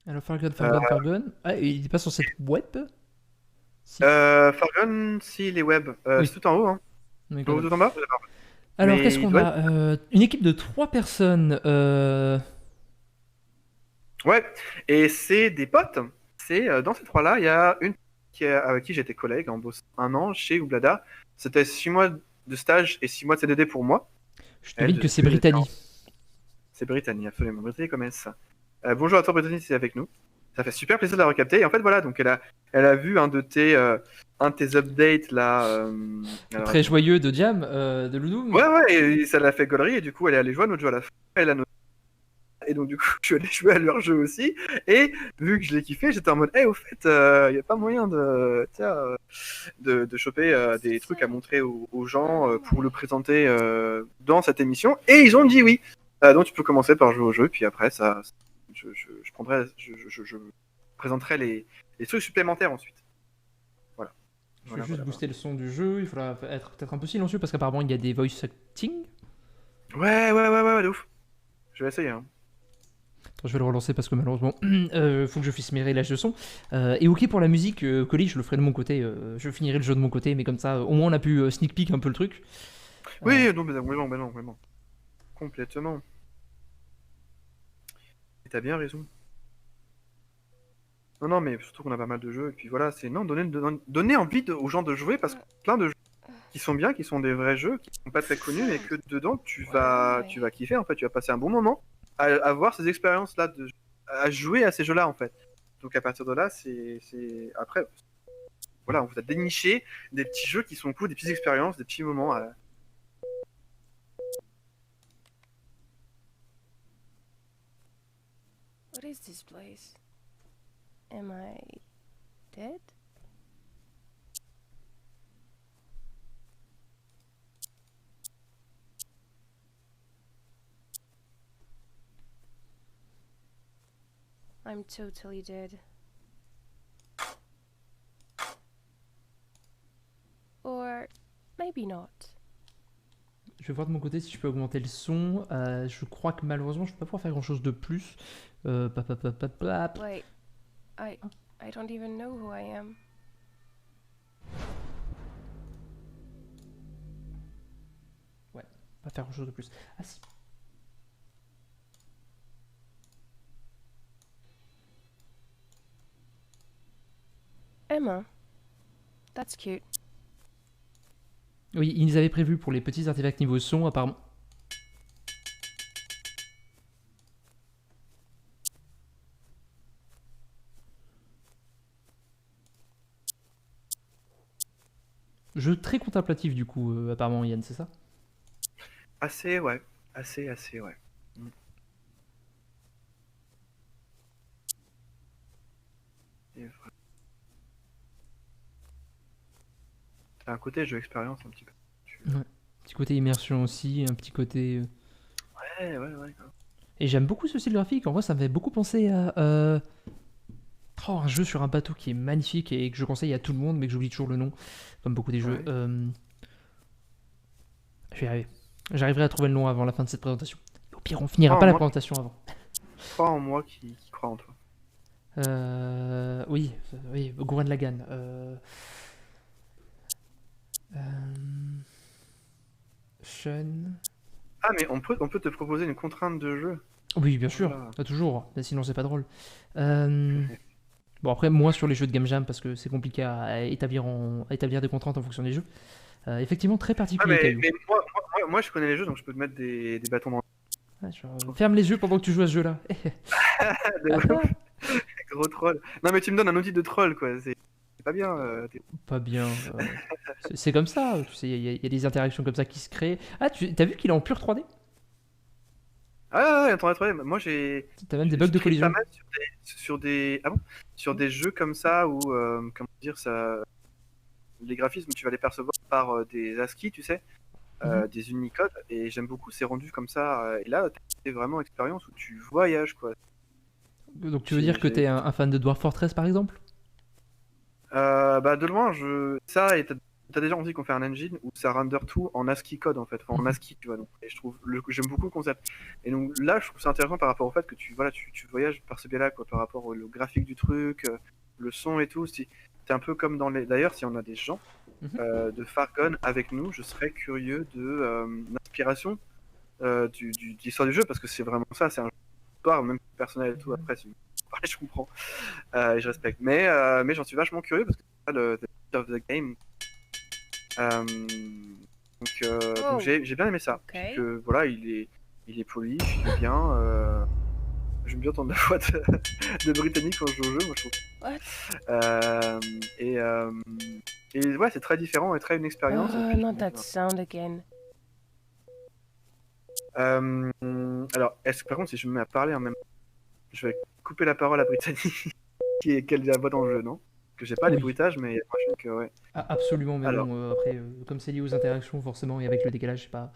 Alors Fargun, Euh, Fargun, Fargun. Ah, il est pas sur cette web? Si. Fargun, si les web, Oui, c'est tout en haut, hein. mais quand Tout, même. tout en bas? Alors, qu'est-ce Mais il qu'on doit a? être. Une équipe de 3 personnes. Ouais, et c'est des potes. C'est dans ces trois-là, il y a une avec qui j'étais collègue en bossant 1 an chez Oublada. C'était 6 mois de stage et 6 mois de CDD pour moi. Je Elle, devine que c'est elle était Brittany. c'est Brittany, absolument. Brittany comme ça. Bonjour à toi, Brittany, c'est avec nous. Ça fait super plaisir de la recapter. Et en fait, voilà, donc elle a vu un de tes updates là. Alors Très attends. joyeux de Jam, de Ludum. Ouais, ouais, et ça l'a fait gaulerie et du coup, elle est allée jouer à notre jeu à la fin. Elle a Et donc, du coup, je suis allé jouer à leur jeu aussi. Et vu que je l'ai kiffé, j'étais en mode, au fait, il n'y a pas moyen de choper des trucs à montrer aux gens pour le présenter dans cette émission. Et ils ont dit oui. Donc, tu peux commencer par jouer au jeu. Puis après, je prendrai, je présenterai les trucs supplémentaires ensuite. Voilà. Je vais Voilà, juste voilà, voilà. booster le son du jeu. Il faudra être peut-être un peu silencieux parce qu'apparemment il y a des voice acting. Ouais, ouais, ouais, ouais, ouais, de ouf. Je vais essayer. Hein. Attends, je vais le relancer parce que malheureusement, faut que je fasse mes réglages de son. Et ok pour la musique, Colis, je le ferai de mon côté. Je finirai le jeu de mon côté, mais comme ça, au moins on a pu sneak peek un peu le truc. Euh, Oui, non, mais vraiment, vraiment, vraiment. Complètement. Et t'as bien raison. Non, non, mais surtout qu'on a pas mal de jeux. Et puis voilà, c'est non, donner envie aux gens de jouer parce qu'il y a plein de jeux qui sont bien, qui sont des vrais jeux, qui sont pas très connus, mais que dedans tu vas kiffer en fait. Tu vas passer un bon moment à voir ces expériences-là, à jouer à ces jeux-là en fait. Donc à partir de là, après, voilà, on vous a déniché des petits jeux qui sont cool, des petites expériences, des petits moments. What is this place? Am I dead? I'm totally dead. Or maybe not. Je vais voir de mon côté si je peux augmenter le son. Je crois que malheureusement je peux pas pouvoir faire grand chose de plus. Wait, I don't even know who I am. Ouais, pas faire grand chose de plus. Ah si. Emma. That's cute. Oui, ils avaient prévu pour les petits artefacts niveau son, apparemment. Jeu très contemplatif du coup, apparemment Yann, c'est ça? Assez, ouais. Assez, ouais. Mm. Et voilà. T'as un côté jeu expérience un petit peu. Ouais. Petit côté immersion aussi, un petit côté. Ouais, ouais, ouais. Et j'aime beaucoup ce style graphique. En vrai, ça me fait beaucoup penser à un jeu sur un bateau qui est magnifique et que je conseille à tout le monde, mais que j'oublie toujours le nom, comme beaucoup des jeux. Ouais. Je vais y arriver. J'arriverai à trouver le nom avant la fin de cette présentation. Au pire, on finira Crois pas en la moi, présentation avant. crois en moi qui croit en toi. Oui, oui, Gurren Lagann. Euh, Shun. Ah, mais on peut te proposer une contrainte de jeu. Oui, bien sûr, Voilà. pas toujours, mais sinon c'est pas drôle. Euh, Bon, après, moins sur les jeux de Game Jam parce que c'est compliqué à établir des contraintes en fonction des jeux. Effectivement, très Ah, particulier, mais, Caillou. mais moi, je connais les jeux, donc je peux te mettre des bâtons dans Ouais, ferme les yeux pendant que tu joues à ce jeu-là. le gros troll. Non, mais tu me donnes un outil de troll, quoi. C'est pas bien. Pas bien. C'est comme ça, tu sais, il y a des interactions comme ça qui se créent. Ah, t'as vu qu'il est en pur 3D? Ah, ouais, attends, attends, moi T'as même des j'ai bugs de stream pas collision. mal ah bon, sur des jeux comme ça où, comment dire, les graphismes, tu vas les percevoir par des ASCII, tu sais. Mhm. Des Unicode et j'aime beaucoup c'est rendu comme ça et là c'est vraiment expérience où tu voyages quoi. Donc tu veux J'ai, dire que j'ai- t'es un fan de Dwarf Fortress par exemple? Bah de loin ça et t'as des gens aussi qui ont fait un engine où ça render tout en ASCII code en fait, enfin, en ASCII, tu vois. Donc, et je trouve, j'aime beaucoup le concept. Et donc là, je trouve ça intéressant par rapport au fait que tu voyages par ce biais-là, quoi, par rapport au graphique du truc, le son et tout. C'est un peu comme dans les. D'ailleurs, si on a des gens de Fargon avec nous, je serais curieux de l'inspiration de l'histoire du jeu, parce que c'est vraiment ça, c'est un jeu d'histoire, même personnel et tout. Après, si je comprends et je respecte. Mais j'en suis vachement curieux parce que c'est ça le of the game. Donc j'ai bien aimé ça. Ok. Puis que voilà, il est poli, il est bien. J'aime bien entendre la voix de Britannique quand je joue au jeu, moi je trouve. What? Et ouais, c'est très différent et très une expérience. Oh, Et puis, not that sound again. alors, par contre, si je me mets à parler en même temps, je vais couper la parole à Britannique, qu'elle la voix dans le jeu, non? Que j'ai pas les Oui. bruitages, mais moi je que ouais. Ah, absolument, mais Alors. bon, après, comme c'est lié aux interactions, forcément, et avec le décalage, c'est pas.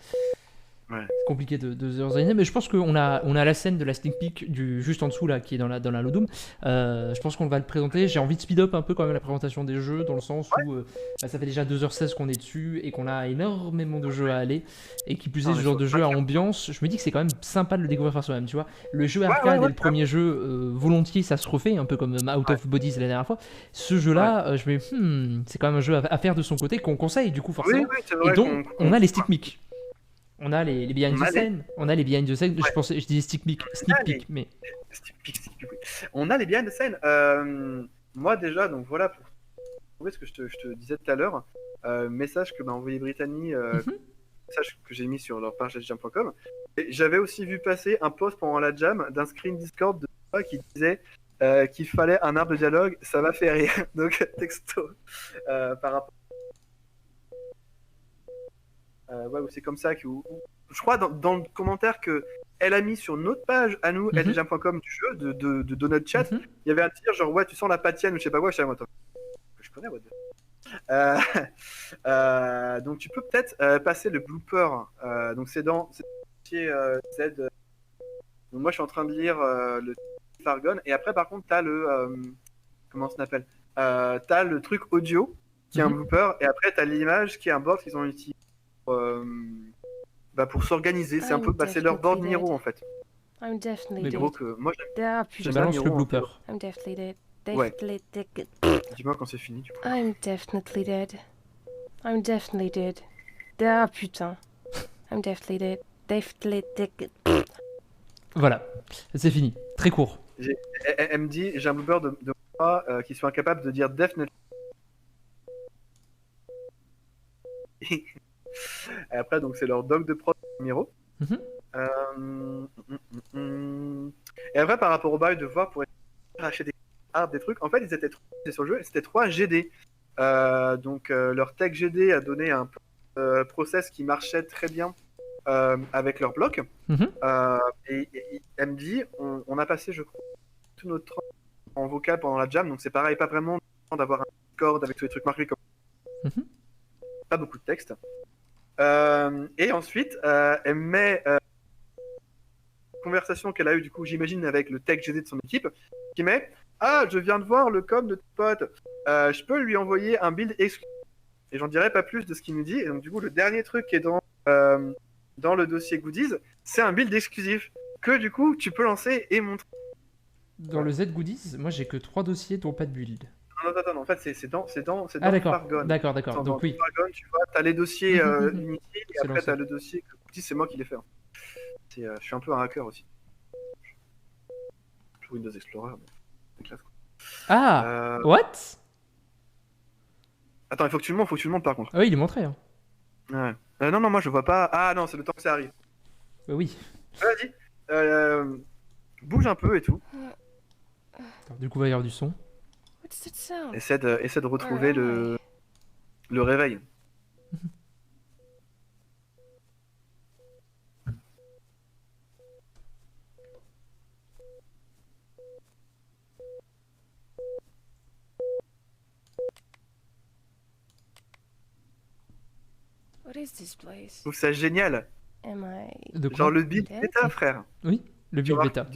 Ouais. C'est compliqué de se organiser, mais je pense qu'on a la scène de la sneak peek juste en dessous là, qui est dans la Lodome. Je pense qu'on va le présenter. J'ai envie de speed up un peu quand même la présentation des jeux, dans le sens où ça fait déjà 2h16 qu'on est dessus et qu'on a énormément de jeux à aller, et qui plus est ce genre de jeu à ambiance. Je me dis que c'est quand même sympa de le découvrir par soi-même, tu vois. Le jeu arcade et le premier jeu, volontiers ça se refait, un peu comme Out of Bodies la dernière fois. Ce jeu-là, je me dis, c'est quand même un jeu à faire de son côté, qu'on conseille du coup forcément. Oui, c'est vrai, et donc, on a les stick mic. On a les behind the scene, je disais sneak peek, mais... On a les behind the scene. Moi déjà, donc voilà, pour trouver ce que je te disais tout à l'heure, message que m'a envoyé Brittany, message que j'ai mis sur leur page jam.com. Et j'avais aussi vu passer un post pendant la jam d'un screen Discord de toi qui disait qu'il fallait un arbre de dialogue, ça m'a fait rire. Donc texto par rapport. Ouais, c'est comme ça que je crois dans le commentaire que elle a mis sur notre page à nous, LGM.com du jeu, de notre chat, il y avait un tir genre ouais tu sens la patienne ou je sais pas quoi, je sais pas moi, je connais what donc tu peux peut-être passer le blooper, donc c'est dans Z. Donc moi je suis en train de lire le Fargon et après par contre t'as le comment ça s'appelle, t'as le truc audio qui est un blooper et après t'as l'image qui est un board qu'ils ont utilisé pour s'organiser. C'est un peu passer leur board Niro en fait. I'm definitely Mais dead. gros que moi Je balance le blooper. I'm definitely dead. Ouais. Dead. Dis-moi quand c'est fini du coup. I'm definitely dead. I'm definitely dead. Ah putain. I'm definitely dead. Definitely dead. Voilà, c'est fini. Très court. Elle me dit, j'ai un blooper de moi qui sont incapables de dire definitely. Et après, donc c'est leur dog de prod Miro. Et après, par rapport au bail de voir pour acheter des trucs, en fait, ils étaient sur le jeu, c'était 3 GD. Donc leur tech GD a donné un process qui marchait très bien avec leur bloc. Et elle me dit, on a passé, je crois, tout notre temps en vocal pendant la jam, donc c'est pareil, pas vraiment d'avoir un Discord avec tous les trucs marqués comme pas beaucoup de texte. Et ensuite, elle met conversation qu'elle a eue, du coup, j'imagine, avec le tech GD de son équipe, qui met ah, je viens de voir le com de ton pote, je peux lui envoyer un build exclusif. Et j'en dirai pas plus de ce qu'il nous dit. Et donc, du coup, le dernier truc qui est dans le dossier goodies, c'est un build exclusif que, du coup, tu peux lancer et montrer. Dans le Z Goodies, moi j'ai que 3 dossiers dont pas de build. Non, en fait, c'est dans Ah d'accord, Fargon. d'accord. Dans Donc oui. Fargon, tu vois, t'as les dossiers Unity et C'est après t'as le dossier goodies, c'est moi qui l'ai fait. Je suis un peu un hacker aussi. Je joue Windows Explorer, mais c'est classe quoi. Ah what? Attends, il faut que tu le montres par contre. Ah oui, il est montré. Hein. Ouais. Non, moi je vois pas. Ah non, c'est le temps que ça arrive. Bah oui. Vas-y. Bouge un peu et tout. Attends, du coup, il va y avoir du son. What's that sound? Essaie de retrouver le réveil. What is this place? Je trouve ça génial. Am I De quoi? Genre le build dead? bêta, frère. Oui, le build bêta.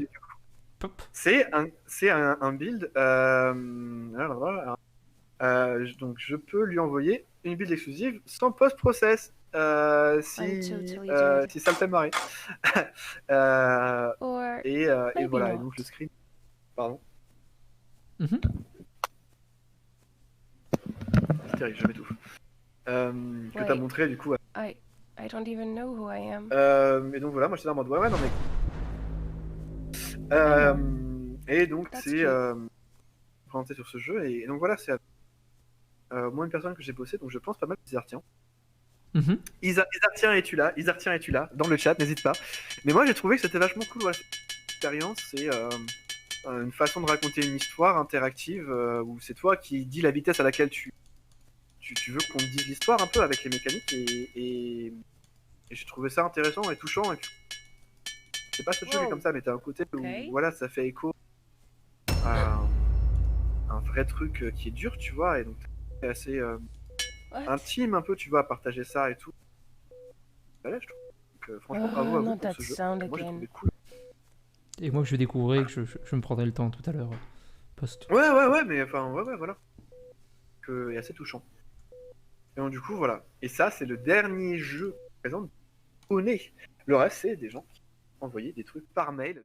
C'est un build. Alors, Donc je peux lui envoyer une build exclusive sans post-process. I'm Si, totally dead. si ça me fait marrer. Euh, Or et maybe voilà, et not. donc le screen. Pardon, Mhm. c'est terrible, je m'étouffe. Que t'as Wait. montré du coup. I don't even know who I am. Et donc voilà, moi j'étais en mode ouais, non mais. Et donc That's c'est cute. présenté sur ce jeu, et donc voilà, c'est moi une personne que j'ai bossé, donc je pense pas mal Isartien. Mhm. Isartien, es-tu là? Isartien, es-tu là? Dans le chat, n'hésite pas. Mais moi j'ai trouvé que c'était vachement cool, voilà, cette expérience, c'est une façon de raconter une histoire interactive où c'est toi qui dis la vitesse à laquelle tu veux qu'on te dise l'histoire un peu avec les mécaniques, et j'ai trouvé ça intéressant et touchant. Et c'est pas ce jeu qui est comme Whoa. ça, mais t'as un côté où Okay. voilà, ça fait écho à un vrai truc qui est dur, tu vois, et donc c'est assez What? intime un peu, tu vois, à partager ça et tout. Voilà, je trouve. Donc, franchement, bravo à vous Not pour that ce jeu. sound Moi j'ai trouvé again. cool. Et moi que je découvrais, que je me prendrai le temps tout à l'heure. Post. Ouais, mais enfin, ouais, voilà. Et assez touchant. Et donc, du coup, voilà. Et ça, c'est le dernier jeu présent au nez. Le reste, c'est des gens qui envoyaient des trucs par mail.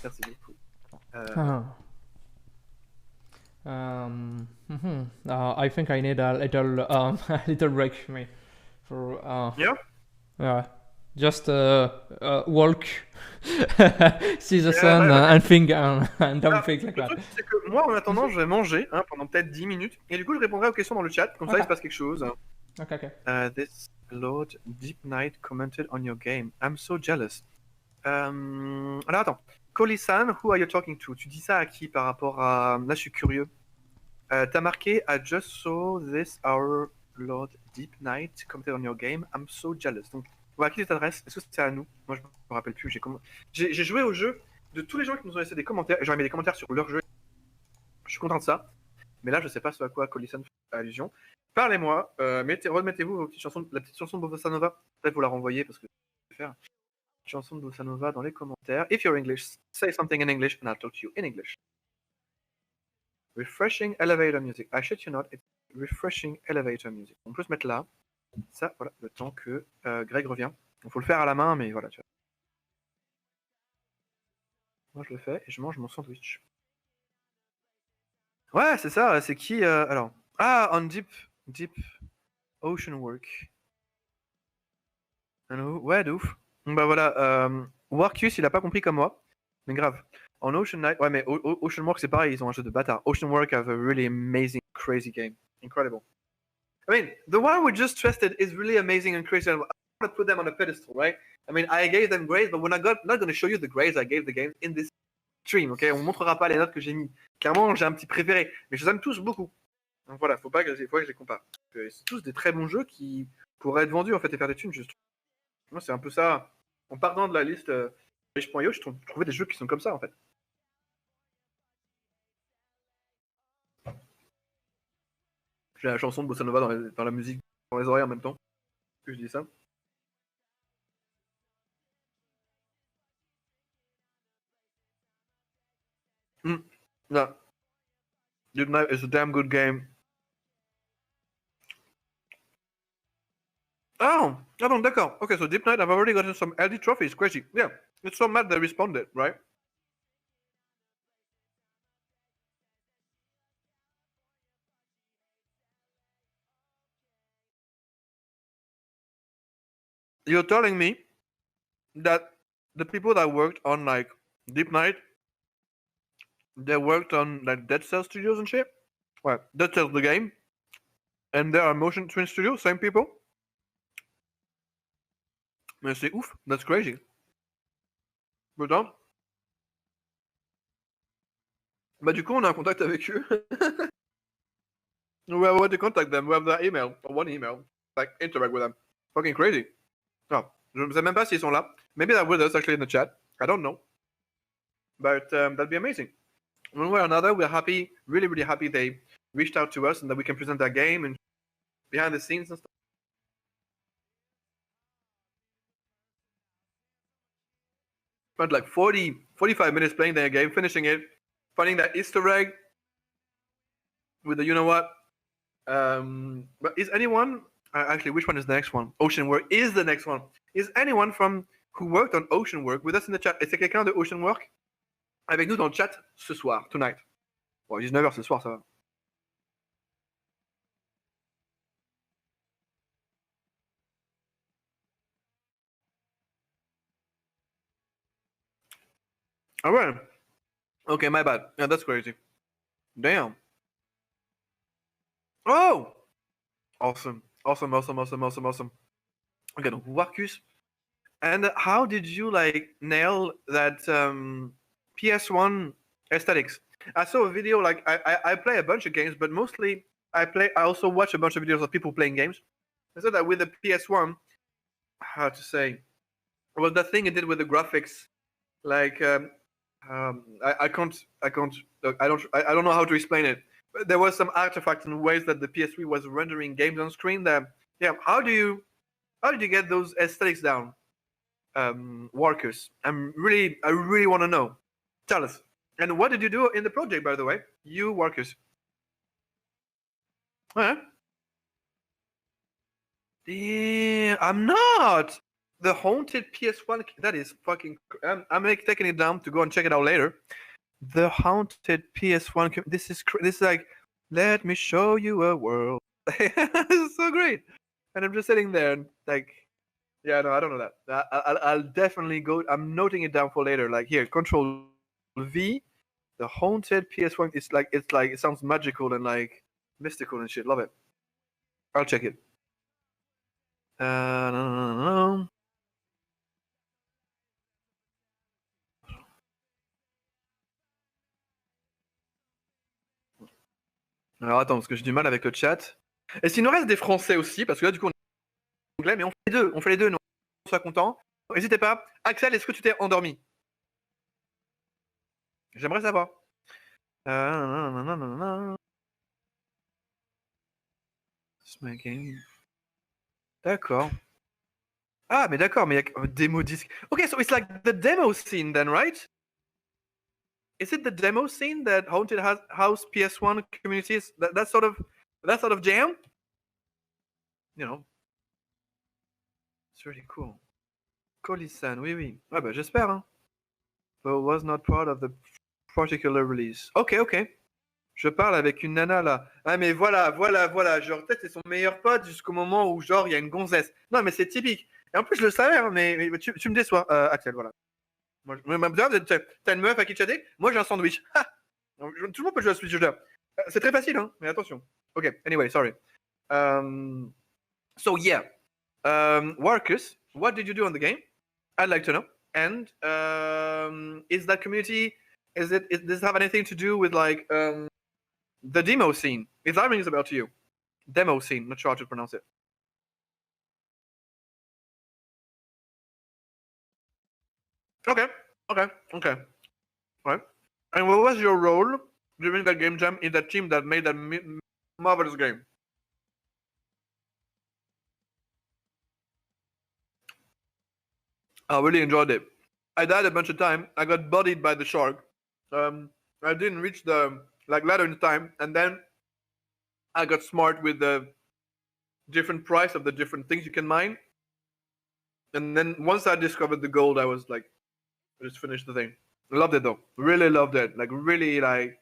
Merci beaucoup. Ah. I think I need a little a little break me for Yeah. just walk, see the Yeah, sun ouais. and think and don't Ah, think like le that. truc, c'est que moi, en attendant, je vais manger pendant peut-être 10 minutes. Et du coup, je répondrai aux questions dans le chat. Comme ça, il Ok. se passe quelque chose. Okay. This Lord Deep Night commented on your game. I'm so jealous. Alors attends. Koli-san, who are you talking to? Tu dis ça à qui par rapport à... Là, je suis curieux. T'as marqué I just saw this our Lord Deep Night commented on your game. I'm so jealous. Donc, à qui tu t'adresses? Est-ce que c'est à nous? Moi, je me rappelle plus. J'ai joué au jeu de tous les gens qui nous ont laissé des commentaires. J'aurais mis des commentaires sur leur jeu. Je suis content de ça. Mais là, je sais pas ce à quoi Collison fait allusion. Parlez-moi, remettez-vous vos petites chansons, la petite chanson de Bossa Nova. Peut-être vous la renvoyer parce que je vais faire. Chanson de Bossa Nova dans les commentaires. If you're English, say something in English and I'll talk to you in English. Refreshing elevator music. I shit you not, it's refreshing elevator music. On peut se mettre là. Ça, voilà, le temps que Greg revient. Il faut le faire à la main, mais voilà, tu vois. Moi, je le fais et je mange mon sandwich. Ouais, c'est ça. C'est qui alors. Ah, on Deep Ocean Work. Ouais, de ouf. Bah voilà, Warcus, il a pas compris comme moi. Mais grave. En Ocean Night, ouais, mais Ocean Work, c'est pareil, ils ont un jeu de bâtard. Ocean Work have a really amazing, crazy game. Incredible. I mean, the one we just tested is really amazing and crazy. I want to put them on a pedestal, right? I mean, I gave them grades, but we're not going to show you the grades I gave the games in this stream, ok? On montrera pas les notes que j'ai mis. Clairement, j'ai un petit préféré, mais je les aime tous beaucoup. Donc voilà, faut pas que je les compare. C'est tous des très bons jeux qui pourraient être vendus en fait et faire des thunes, je trouve. Moi, c'est un peu ça. En partant de la liste riche.io, je trouvais des jeux qui sont comme ça en fait. J'ai la chanson de Bossa Nova dans la musique, dans les oreilles en même temps que je dis ça. Yeah. Deep Night is a damn good game. Oh, d'accord. Okay, so Deep Night, I've already gotten some LD trophies. Crazy. Yeah, it's so mad they responded, right? You're telling me that the people that worked on like Deep Night, they worked on like Dead Cell Studios and shit? Ouais, Dead Cell the game. And there are Motion Twin Studios, same people? Mais c'est ouf, that's crazy. Putain. Bah du coup, on a un contact avec eux. We have a way to contact them. We have their email, or one email. Like, interact with them. Fucking crazy. Oh, je ne sais même pas s'ils sont là. Maybe they're with us actually in the chat. I don't know. But that'd be amazing. One way or another, we're happy, really, really happy they reached out to us and that we can present their game and behind the scenes and stuff. Spent like 45 minutes playing their game, finishing it, finding that Easter egg with the you know what. But is anyone actually which one is the next one? Ocean Work is the next one. Is anyone from who worked on Ocean Work with us in the chat? Est-ce quelqu'un de Ocean Work avec nous dans le chat ce soir, tonight? Bon, 19h ce soir, ça va. Ah ouais. Okay, my bad. Yeah, that's crazy. Damn. Oh! Awesome. Okay, donc Warcus. And how did you like nail that PS1 aesthetics? I saw a video, like I play a bunch of games, but mostly I also watch a bunch of videos of people playing games. I said that with the PS1, how to say, well, the thing it did with the graphics, like I don't know how to explain it. But there was some artifacts and ways that the PS3 was rendering games on screen. That how did you get those aesthetics down, Warcus? I really want to know. Tell us. And what did you do in the project, by the way? You, Warcus. Yeah, I'm not. The haunted PS1. That is fucking. I'm taking it down to go and check it out later. The haunted PS1. This is like, let me show you a world. This is so great. And I'm just sitting there and like, yeah, no, I don't know that. I'll definitely go. I'm noting it down for later. Like here, Control V. The haunted PS1. It's like it sounds magical and like mystical and shit. Love it. I'll check it. No. Alors attends, parce que j'ai du mal avec le chat. Et s'il nous reste des Français aussi, parce que là du coup on est anglais, mais on fait les deux, nous on soit content. N'hésitez pas. Axel, est-ce que tu t'es endormi? J'aimerais savoir. D'accord. Ah, mais d'accord, mais il y a démo disc. Okay, so it's like the demo scene then, right? Is it the demo scene that Haunted House PS1 communities that sort of jam? You know, it's really cool. Colisan, oui. Ah bah j'espère, hein. But was not part of the particular release. Ok. Je parle avec une nana là. Ah mais voilà. Genre peut-être c'est son meilleur pote jusqu'au moment où genre il y a une gonzesse. Non mais c'est typique. Et en plus je le savais, hein, mais tu me déçois, Axel, voilà. Moi, t'as une meuf à qui chatter? Moi j'ai un sandwich. Tout le monde peut jouer à Switch. C'est très facile, hein, mais attention. Ok, anyway, sorry. So yeah. Warcus, what did you do on the game? I'd like to know. And is that community, does it have anything to do with like the demo scene? If that rings a bell to you. Demo scene, not sure how to pronounce it. Okay. Right. And what was your role during that game jam in that team that made that marvelous game? I really enjoyed it. I died a bunch of times. I got bodied by the shark. I didn't reach the ladder in time, and then I got smart with the different price of the different things you can mine. And then once I discovered the gold, I was like, just finished the thing. Loved it though. Really loved it. Like really like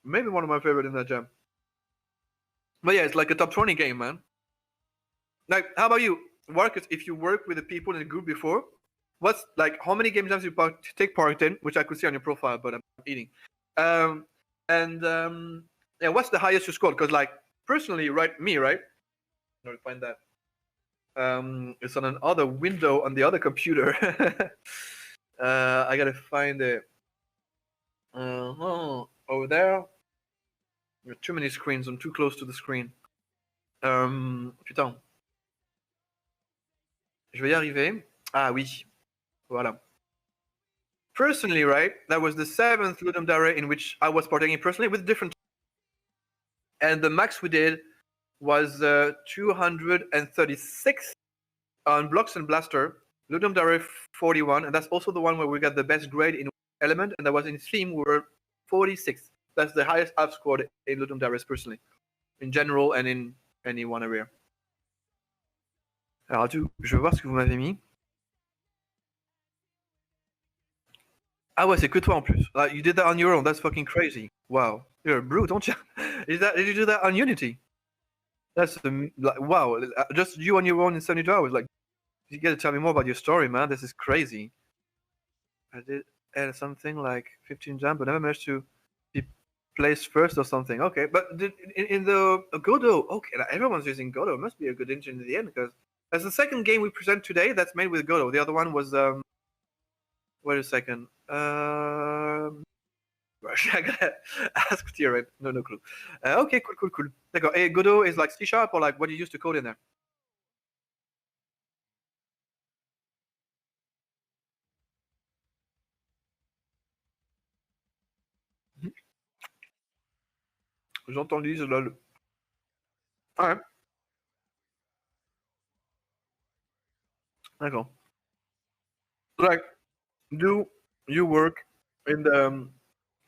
maybe one of my favorite in that jam. But yeah, it's like a top 20 game, man. Like, how about you, Marcus? If you work with the people in the group before, what's like how many game jams you take part in, which I could see on your profile, but I'm eating. Yeah, what's the highest you scored? Because like personally, right? No, find that. It's on another window on the other computer. I gotta find it. Over there. There are too many screens. I'm too close to the screen. Putain. Je vais y arriver. Ah oui. Voilà. Personally, right? That was the 7th Ludum Dare in which I was partaking personally with different. And the max we did was 236 on Blocks and Blaster. Ludum Dare 41, and that's also the one where we got the best grade in element, and that was in theme, we were 46. That's the highest I've scored in Ludum Dare personally, in general and in any one area. Alors, je vais voir ce que vous m'avez mis. Ah ouais, c'est que toi en plus. Like, you did that on your own. That's fucking crazy. Wow, you're a brute, don't you? Did you do that on Unity? That's like wow. Just you on your own in 72 hours. Like, you gotta tell me more about your story, man. This is crazy. I did add something like 15 jump, but never managed to be placed first or something. Okay, but in the Godot, okay, everyone's using Godot. It must be a good engine in the end, because that's the second game we present today that's made with Godot. The other one was wait a second. I gotta ask Tyrion. No clue. Okay, cool. D'accord. Hey, Godot is like C# or like what you used to code in there? J'entends Lise, lol. Ouais. D'accord. Like, do you work in the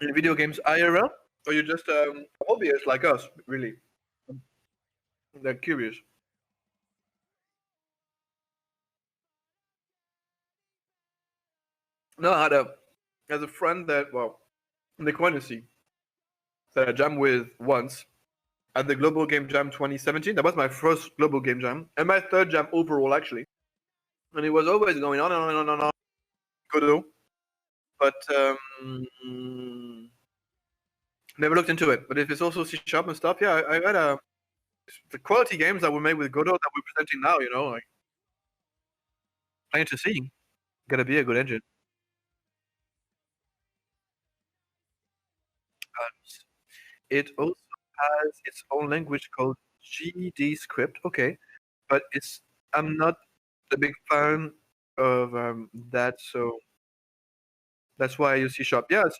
in video games IRL, or you just hobbyist like us, really? They're curious. No, I had a friend that, well, Nick Wennessy, that I jammed with once at the Global Game Jam 2017. That was my first Global Game Jam and my third jam overall, actually. And it was always going on and on and on and on. Godot. But never looked into it. But if it's also C# and stuff, yeah, I got the quality games that were made with Godot that we're presenting now, you know, like plain to see. Gotta be a good engine. It also has its own language called GD script. Okay, but I'm not a big fan of that, so that's why I use C#. Yeah, C#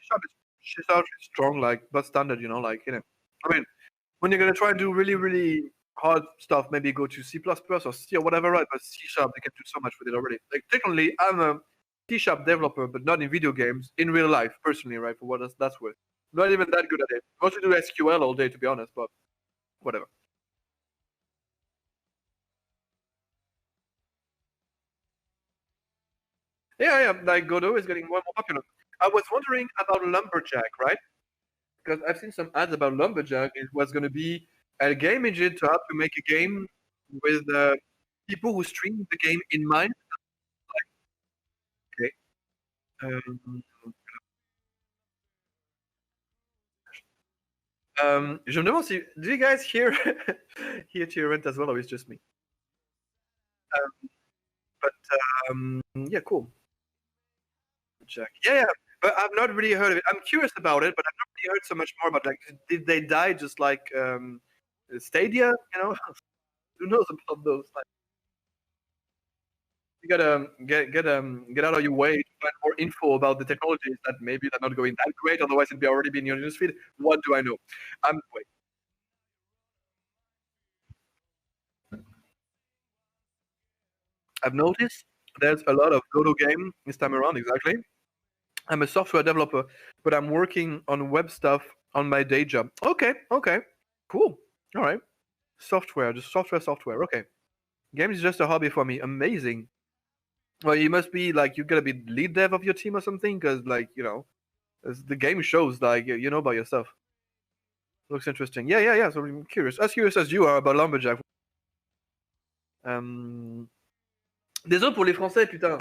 is strong, like, but standard, you know, like, you know. I mean, when you're gonna try and do really, really hard stuff, maybe go to C++ or C or whatever, right? But C#, they can do so much with it already. Like, technically, I'm a C# developer, but not in video games, in real life, personally, right? For what that's worth. Not even that good at it. Mostly do SQL all day, to be honest, but whatever. Yeah, like Godot is getting more and more popular. I was wondering about Lumberjack, right? Because I've seen some ads about Lumberjack. It was going to be a game engine to help you make a game with people who stream the game in mind. Like, okay. Je me demande si, do you guys hear Tyrant as well, or it's just me? Yeah, cool. Jack. Yeah, but I've not really heard of it. I'm curious about it, but I've not really heard so much more about it. Like, did they die just like Stadia? You know, who knows about those? Like, you gotta get out of your way to find more info about the technologies that maybe they're not going that great. Otherwise, it'd be already been in your newsfeed. What do I know? Wait. I've noticed there's a lot of Godot game this time around. Exactly. I'm a software developer, but I'm working on web stuff on my day job. Okay, cool. All right. Software, just software. Okay. Games is just a hobby for me. Amazing. Well, you must be like, you gotta be lead dev of your team or something, because, like, you know, the game shows, like, you know about your stuff. Looks interesting. Yeah. So I'm curious as you are about Lumberjack. Désolé pour les Français, putain.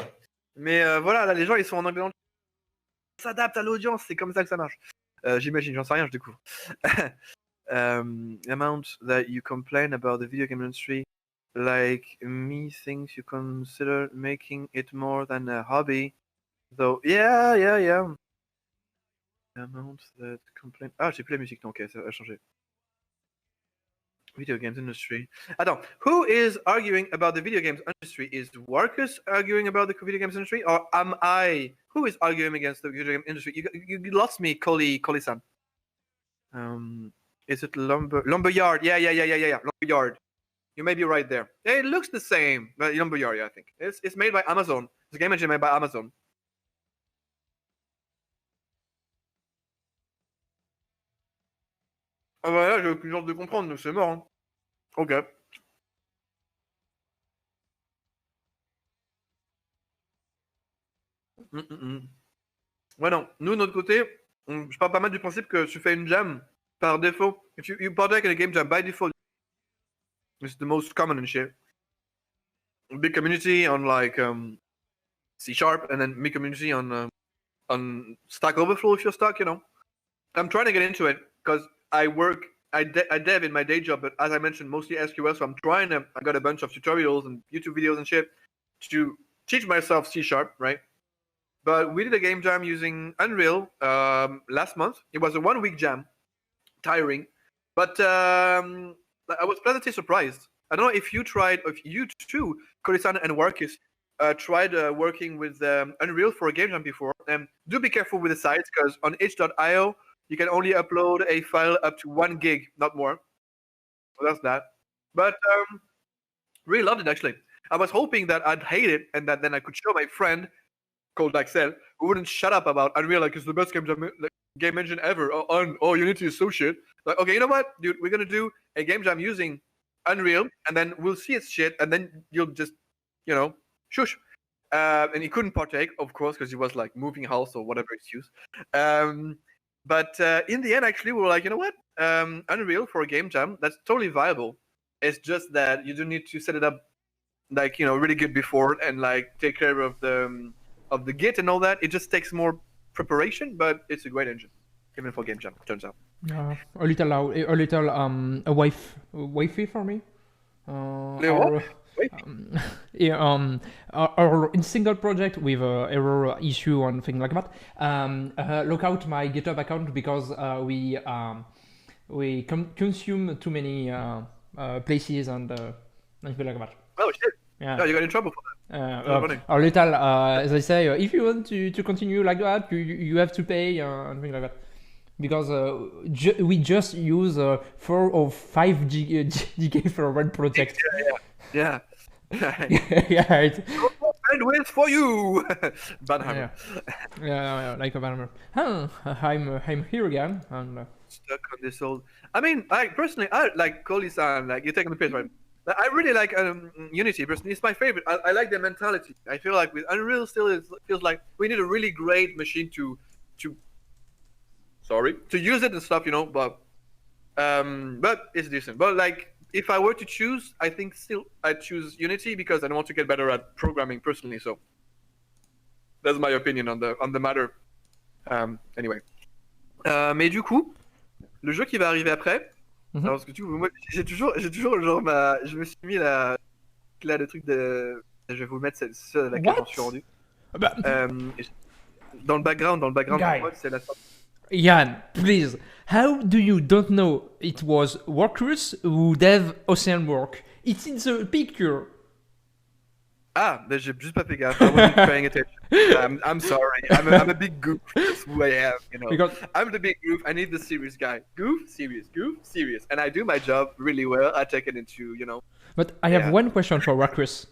Mais voilà, là, les gens, ils sont en anglais. On s'adapte à l'audience, c'est comme ça que ça marche. J'imagine, j'en sais rien, je découvre. Amount that you complain about the video game industry, like me, things you consider making it more than a hobby. Though, yeah. Amount that complain. Ah, j'ai plus la musique, non, ok, ça a changé. Video games industry. Attends, who is arguing about the video games industry? Is Warkus arguing about the video games industry, or am I? Who is arguing against the video game industry? You lost me, Collie-san. Is it Lumberyard? Yeah. Lumberyard. You may be right there. It looks the same, but Lumberyard, yeah, I think. It's made by Amazon. It's a game engine made by Amazon. Ah bah là, j'ai aucune chance de comprendre, donc c'est mort. Hein. Ok. Ouais, non. Nous, de notre côté, je pars pas mal du principe que tu fais une jam par défaut. If you partake in a game jam by default, it's the most common and shit. Big community on like C#, and then big community on Stack Overflow if you're stuck, you know. I'm trying to get into it because I dev in my day job, but as I mentioned, mostly SQL. So I got a bunch of tutorials and YouTube videos and shit to teach myself C#, right? But we did a game jam using Unreal last month. It was a 1 week jam, tiring, but I was pleasantly surprised. I don't know if you too, Collie-san and Warkus, tried working with Unreal for a game jam before. Do be careful with the size, because on itch.io, you can only upload a file up to 1 gig, not more. So that's that. But really loved it, actually. I was hoping that I'd hate it, and that then I could show my friend called Axel, who wouldn't shut up about Unreal like it's the best game engine ever. Oh, Unity is so shit. Like, okay, you know what, dude? We're gonna do a game jam using Unreal, and then we'll see its shit, and then you'll just, you know, shush. and he couldn't partake, of course, because he was like moving house or whatever excuse. But in the end, actually, we were like, you know what? Unreal for a game jam, that's totally viable. It's just that you do need to set it up, like, you know, really good before and like take care of the Git and all that. It just takes more preparation, but it's a great engine, even for game jam. Turns out. A little wifey for me. What? Or in single project with error issue and things like that. Look out my GitHub account because we consume too many places and things like that. Oh shit! Yeah. Oh, you got in trouble for that. A little, as I say, if you want to continue like that, you have to pay and things like that. Because we just use 4 or 5 GK for one project. Yeah. Yeah, right. No more bandwidth for you, Banhammer. Yeah, like a banner. I'm here again, and Stuck on this old. I mean, personally, I like Koli-san. Like, you're taking the piss, right? I really like Unity. Personally, it's my favorite. I like their mentality. I feel like with Unreal, still it feels like we need a really great machine to use it and stuff, you know. But it's decent. But like, if I were to choose, I think still I'd choose Unity because I want to get better at programming personally. So that's my opinion on the matter. Anyway. Mais du coup, le jeu qui va arriver après, parce que moi, j'ai toujours genre je me suis mis là le truc de, je vais vous mettre celle laquelle j'en suis rendu. Dans le background, Guy. c'est la sortie. Yann, please, how do you don't know it was workers who dev Ocean Work? It's in the picture. Ah, mais j'ai juste pas fait gaffe. I wasn't paying attention. I'm sorry. I'm a big goof. That's who I am, you know. Because I'm the big goof. I need the serious guy. Goof, serious. And I do my job really well. I take it into, you know. But I have one question for workers.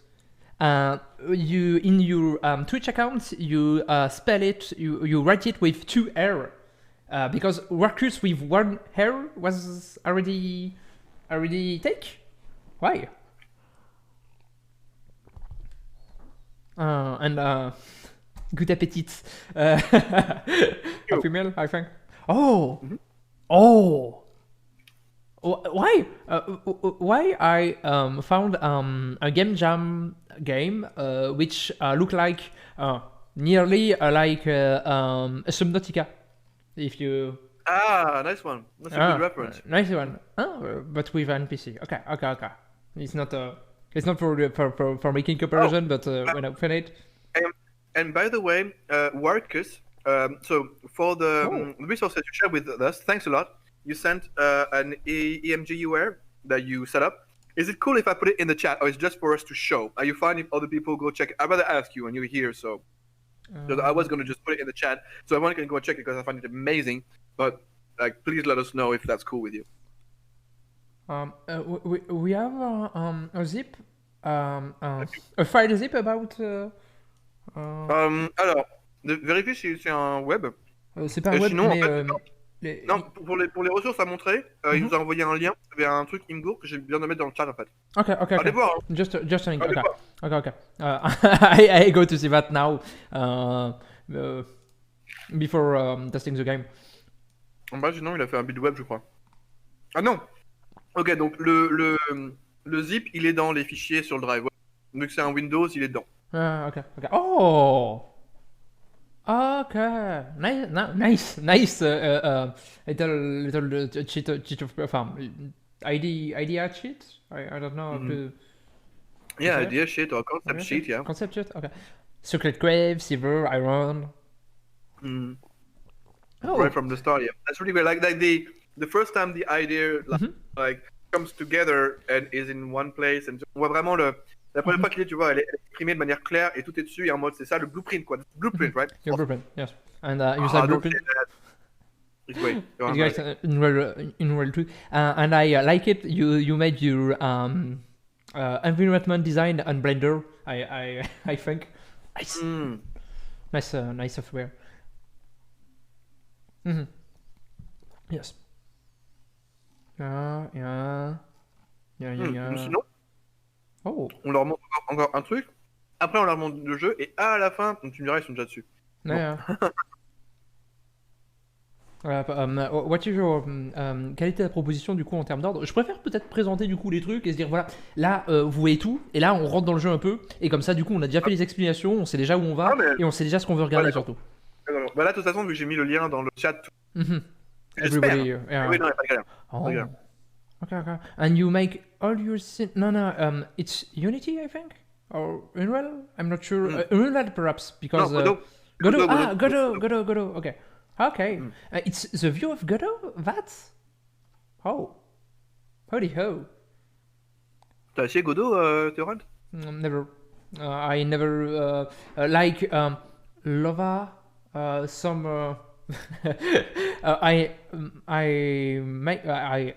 You in your Twitch account, you spell it, you write it with 2 R. Because workers with 1 R was already take. Why? Good appetit. Happy meal, I think. Oh. Mhm. Oh. Why? Why I found a game jam game which look like nearly like a Subnautica. If you Nice one. That's a good reference. Nice one. But with an NPC. Okay. It's not for making comparison, but when I open it. And by the way, Warkus, so for the resources you shared with us, thanks a lot. You sent an EMG UR that you set up. Is it cool if I put it in the chat, or is it just for us to show? Are you fine if other people go check it? I'd rather ask you, and you're here, so I was going to just put it in the chat, so everyone can go check it because I find it amazing. But like, please let us know if that's cool with you. We have a zip, a file zip about. Alors, vérifie si c'est un web. C'est pas un web, sinon, mais non, pour les ressources à montrer, il nous a envoyé un lien. Il y avait un truc Imgur que j'ai bien de mettre dans le chat en fait. Okay. Allez voir. Hein. Just a link. Allez Okay. voir. I go to see that now. Before testing the game. En bas, sinon, il a fait un build web, je crois. Ah non. Ok, donc le zip, il est dans les fichiers sur le drive. Vu que c'est un Windows, il est dedans. Okay. Oh. Okay. Nice. Little cheat of idea cheat. I don't know. Yeah, idea sheet or concept sheet. Yeah. Concept sheet. Okay. Secret grave, silver, iron. Right from the start. Yeah, that's really great. Like the first time the idea like comes together and is in one place, and on voit vraiment la première fois qu'il est, tu vois, elle est imprimée de manière claire et tout est dessus et en mode c'est ça le blueprint quoi. Blueprint, right? Your blueprint, yes. And you said blueprint. It's great. It's great in real too. And I like it. You made your environment design on Blender. I think. Nice software. Yes. Yeah. Sinon, Oh. on leur montre encore un truc. Après, on leur montre le jeu et à la fin, tu me diras, ils sont déjà dessus. Ouais. What is your, quelle était la proposition du coup en termes d'ordre? Je préfère peut-être présenter du coup les trucs et se dire voilà, là vous voyez tout, et là on rentre dans le jeu un peu, et comme ça du coup on a déjà fait les explications, on sait déjà où on va, Ah, mais et on sait déjà ce qu'on veut regarder Ouais, surtout. d'accord. Bah là, de toute façon, vu que j'ai mis le lien dans le chat, Mhm. j'espère. Everybody, Oui, non, y a pas de galère. Oh. Pas de galère. Okay. And you make all your no, it's Unity, I think, or Unreal. I'm not sure. Mm. Unreal perhaps because Non, Godot. Godot. Godot. Godot. Okay. Mm. It's the view of Godot. That. Oh. Holy ho. T'as essayé Godot, Théorald? Never. I never like Lova. Some. I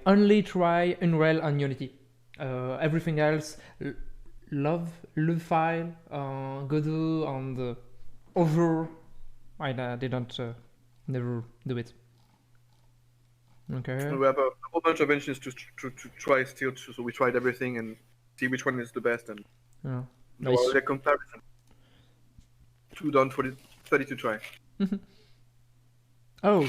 only try Unreal and Unity. Everything else, love file, Godot and over. I didn't never do it. Okay. We have a whole bunch of engines to try still, so we tried everything and see which one is the best and Yeah. do Nice. a comparison. Two done for 30 to try. Oh.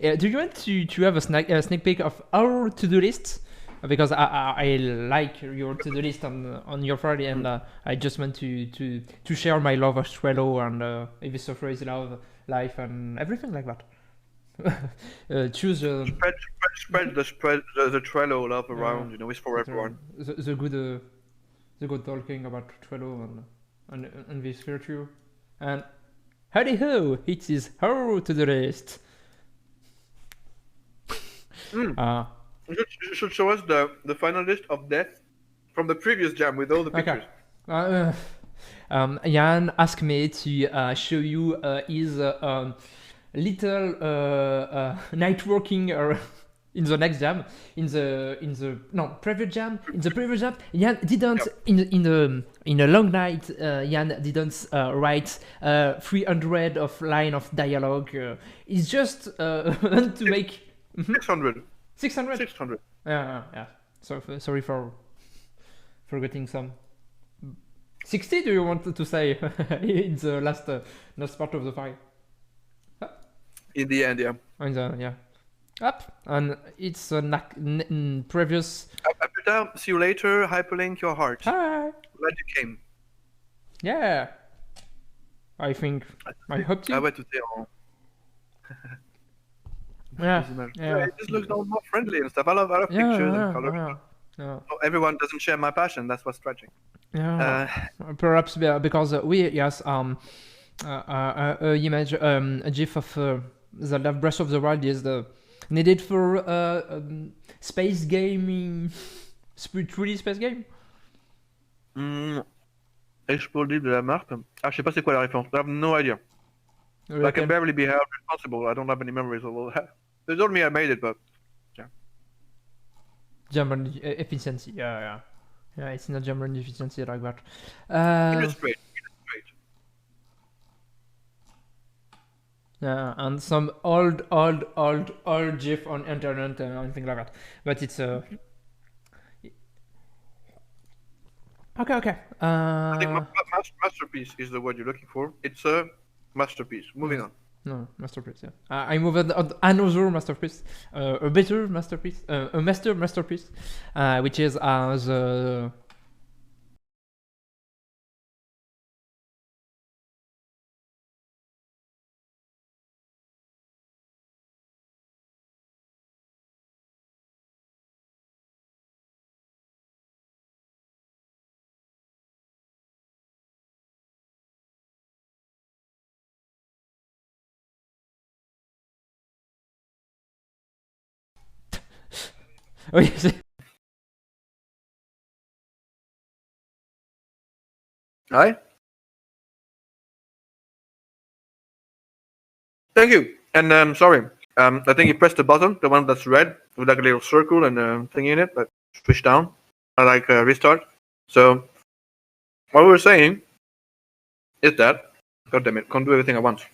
Yeah, do you want to have a sneak peek of our to-do list? Because I like your to-do list on your Friday, and I just want to share my love of Trello and if it's Surface love life and everything like that. Choose Spread the Trello love around. You know, it's for everyone. the good talking about Trello and this virtue. And howdy ho, it is her to the list. You should show us the final list of death from the previous jam with all the pictures. Okay. Jan asked me to show you his little networking in the next jam. In the previous jam. In the previous jam, Jan didn't in a long night. Jan didn't write 300 of line of dialogue. It's just to make 600. 600. 600. Yeah. So sorry for forgetting some. 60? Do you want to say in the last part of the file? In the end, yeah. In the yeah. Up and it's a previous. Putain, see you later. Hyperlink your heart. Hi. Glad you came. Yeah. I think. I hope to. Ah ouais, tout est en. Yeah. It just looks more friendly and stuff. I love pictures and colors. Yeah. Oh, everyone doesn't share my passion. That's what's tragic. Yeah. Perhaps because we image a GIF of the Breath of the Wild is the needed for space gaming, 3D space game. Exploded de la marque. Ah, je sais pas c'est quoi la référence. I have no idea. I can barely be held responsible. I don't have any memories of all that. They told me I made it, but yeah. German efficiency. Yeah. It's not German efficiency like that. Illustrate. And some old GIF on internet and anything like that. But it's okay. I think masterpiece is the word you're looking for. It's a masterpiece. Moving on. No, masterpiece. Yeah, I moved on another masterpiece, a better masterpiece, a masterpiece, which is the. Oui, Aye. Thank you. And sorry. I think you pressed the button, the one that's red with like a little circle and thingy in it, but switch down. I like restart. So what we were saying is that, god damn it, can't do everything at once.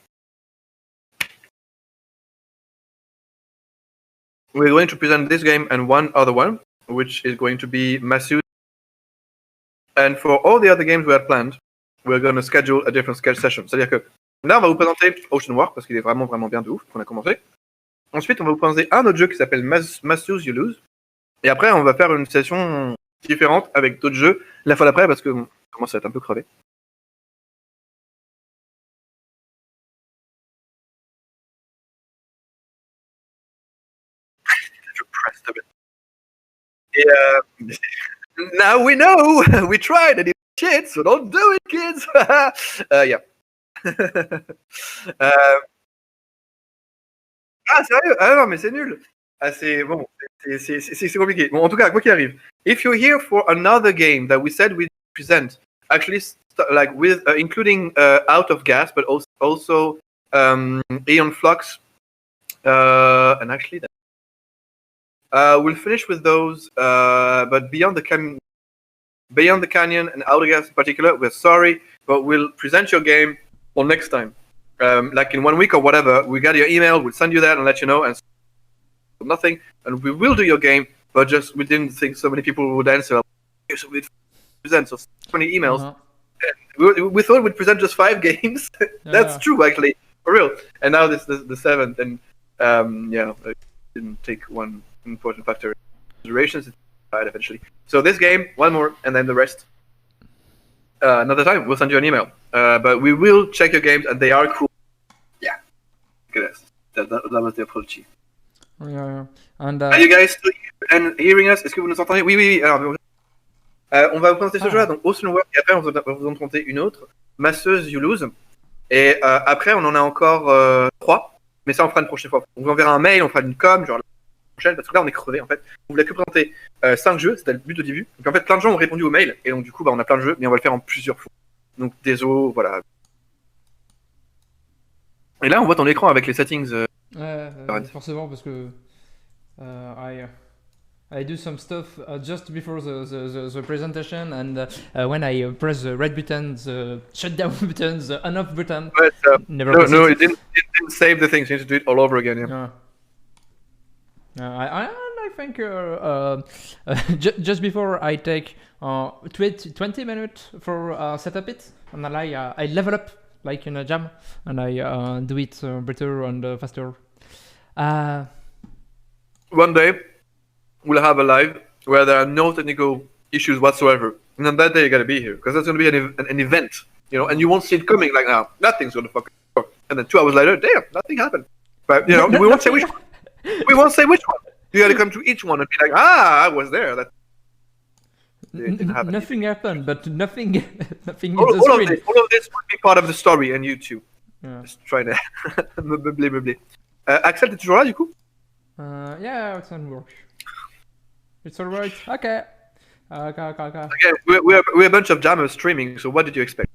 We're going to present this game and one other one, which is going to be Masood And for all the other games we had planned, we're going to schedule a different sketch session. C'est-à-dire que là, on va vous présenter Ocean War parce qu'il est vraiment, vraiment bien de ouf qu'on a commencé. Ensuite, on va vous présenter un autre jeu qui s'appelle Masters You Lose. Et après, on va faire une session différente avec d'autres jeux la fois d'après parce que on commence à être un peu crevé. Et now we know, we tried and it shit, so don't do it, kids. Yeah. Ah, sérieux? Ah non, mais c'est nul. Ah, c'est bon, c'est compliqué. Bon, en tout cas, quoi qu'il arrive, if you're here for another game that we said we'd present, actually, like with including Out of Gas, but also Aeon Flux, and actually, we'll finish with those. But Beyond the Canyon and Out of Gas in particular, we're sorry, but we'll present your game for next time. Like in 1 week or whatever, we got your email, we'll send you that and let you know, and nothing, and we will do your game, but just we didn't think so many people would answer. So we'd present so many emails. We thought we'd present just 5 games. That's true, actually, for real. And now this is the 7th, and yeah, it didn't take one important factor into consideration. It died eventually. So this game, one more, and then the rest. Another time, we'll send you an email. But we will check your games, and they are cool. Yeah. Look at this. That was the apology. Yeah. And, Are you guys still hearing us? Est-ce que vous nous entendez? Oui, oui, oui. Alors, on va vous présenter ce jeu-là, donc Ocean World, et après on va vous en présenter une autre, Masters You Lose. Et après, on en a encore 3, mais ça on fera une prochaine fois. On vous enverra un mail, on fera une com, genre la prochaine, parce que là on est crevé en fait. On voulait que présenter 5 jeux, c'était le but au début. Donc en fait, plein de gens ont répondu au mail, et donc du coup, bah, on a plein de jeux, mais on va le faire en plusieurs fois. Donc désolé, voilà. Et là, on voit ton écran avec les settings. Forcément, parce que I do some stuff just before the presentation, and when I press the red button, the shutdown button, the on-off button, no, it didn't save the things. You need to do it all over again. Yeah. I think just before I take 20 minutes for setup it, and I level up like in a jam, and I do it better and faster. One day, we'll have a live where there are no technical issues whatsoever, and on that day you gotta be here because that's gonna be an event, you know, and you won't see it coming like now. Nothing's gonna fucking work, and then 2 hours later, damn, nothing happened. But you know, we won't say which one. We won't say which one. You gotta come to each one and be like, I was there. That didn't happen. Nothing happened, but nothing in all the screen. All of this would be part of the story and YouTube. Yeah. Just try to meubler. Axel, t'es toujours là du coup? Yeah, it's on work. It's alright. Okay. Okay. Okay, we're a bunch of jammers streaming. So what did you expect?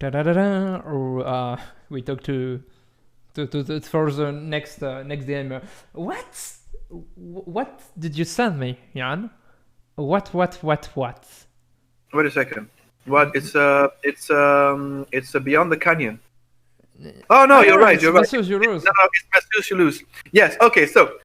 Da-da-da-da, or we talk for the next game. What did you send me, Jan? What? Wait a second. What? It's Beyond the Canyon. Oh no, you're right. You're right. Massius Euros. No, it's Massius Toulouse. Yes. Okay. So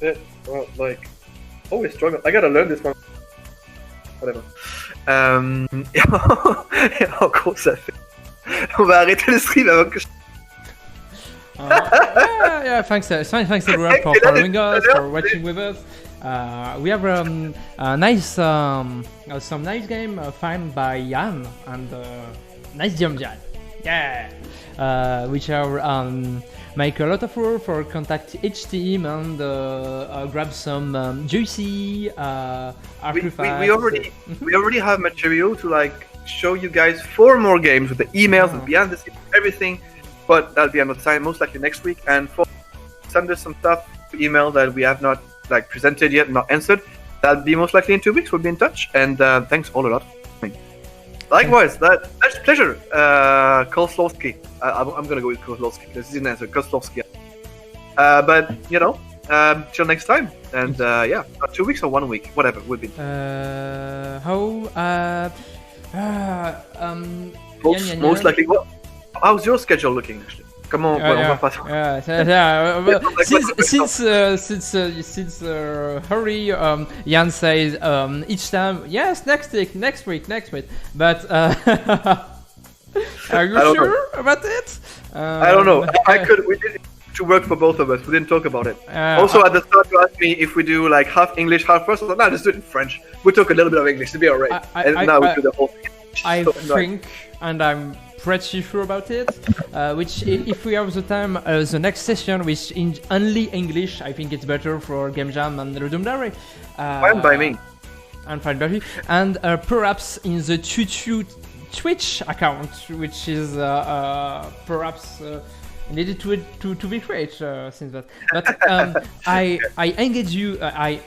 Yeah, well, like, always struggle. I gotta learn this one. Whatever. Et en gros, ça fait. On va arrêter le stream avant que je. Yeah, thanks everyone for following us, for watching with us. We have a nice, some nice game found by Jan and nice jump Jan. Yeah, which are make a lot of work for contact each team and grab some juicy artifacts. We already have material to like show you guys 4 more games with the emails and behind the scenes, everything. But that'll be another time, most likely next week. And send us some stuff to email that we have not like presented yet, not answered. That'll be most likely in 2 weeks. We'll be in touch. And thanks all a lot. Likewise, that's a pleasure. Kozlowski. I'm gonna go with Kozlowski because he's an answer. Kozlowski. But you know, till next time. And yeah, 2 weeks or 1 week, whatever. We'll be. Most likely. What? How's your schedule looking actually? Comment on va pas. Since Hurry, Jan says each time, yes, next week. But are you sure about it? I don't know. We did it to work for both of us. We didn't talk about it. Also, at the start, you asked me if we do like half English, half French. I was like, no, just do it in French. We talk a little bit of English to be alright. And now we do the whole thing. I think, and I'm pretty sure about it, which if we have the time, the next session which in only English, I think it's better for Game Jam and Redum Diary. Fine by me. And fine by me. And perhaps in the Twitch account, which is perhaps needed to be created since that. But I engage you. I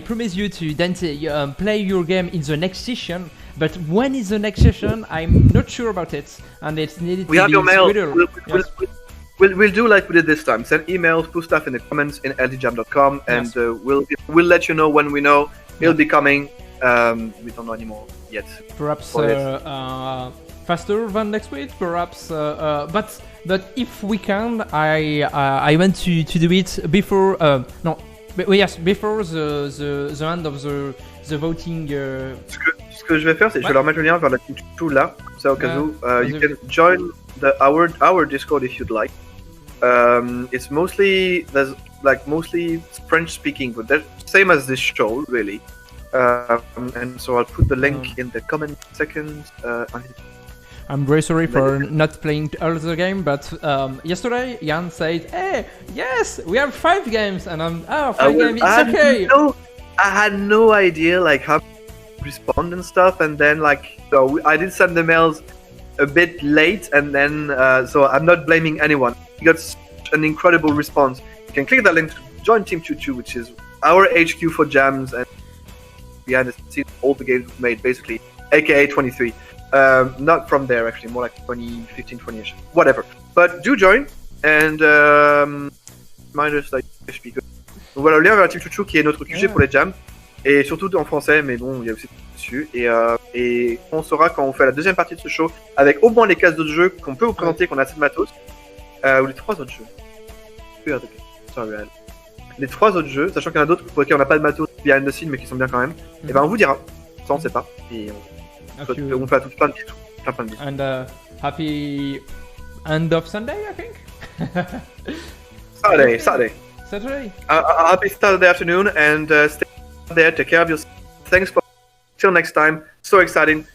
promise you to Dante play your game in the next session. But when is the next session? I'm not sure about it, and it's needed. We to have be your mail. Yes. We'll do like we did this time. Send emails, put stuff in the comments in ldjam.com, and we'll let you know when we know. It'll be coming. We don't know anymore yet. Perhaps faster than next week. Perhaps, but if we can, I want to do it before. Before the end of the voting. Ce que je vais faire, c'est que je vais leur mettre le lien vers la team tout là, comme ça au cas où. You can join our Discord if you'd like. It's mostly mostly French speaking, but they're same as this show really. And so I'll put the link in the comment seconds. I'm very sorry for not playing all the game, but yesterday Jan said, "Hey, yes, we have 5 games," and I'm 5 games. It's okay. I had no idea like how to respond and stuff, and then like so I did send the mails a bit late, and then so I'm not blaming anyone. We got such an incredible response. You can click that link to join Team Choo Choo, which is our HQ for jams and behind the scenes all the games we've made basically, aka 23. Not from there actually, more like 2015, 20ish, whatever. But do join and reminders like speaker. Donc voilà, le lien vers la Team Chouchou qui est notre QG pour les jams et surtout en français, mais bon, il y a aussi dessus. Et on saura quand on fait la deuxième partie de ce show avec au moins les cases d'autres jeux qu'on peut vous présenter, qu'on a assez de matos, ou les 3 autres jeux. Les 3 autres jeux, sachant qu'il y en a d'autres pour lesquels on n'a pas de matos behind the scene mais qui sont bien quand même. Et ben on vous dira, ça on sait pas. Et on fait à tout plein de bisous. Plein de bisous. And happy end of Sunday, I think. Saturday. Happy Saturday afternoon and stay there. Take care of yourself. Thanks for. Till next time. So exciting.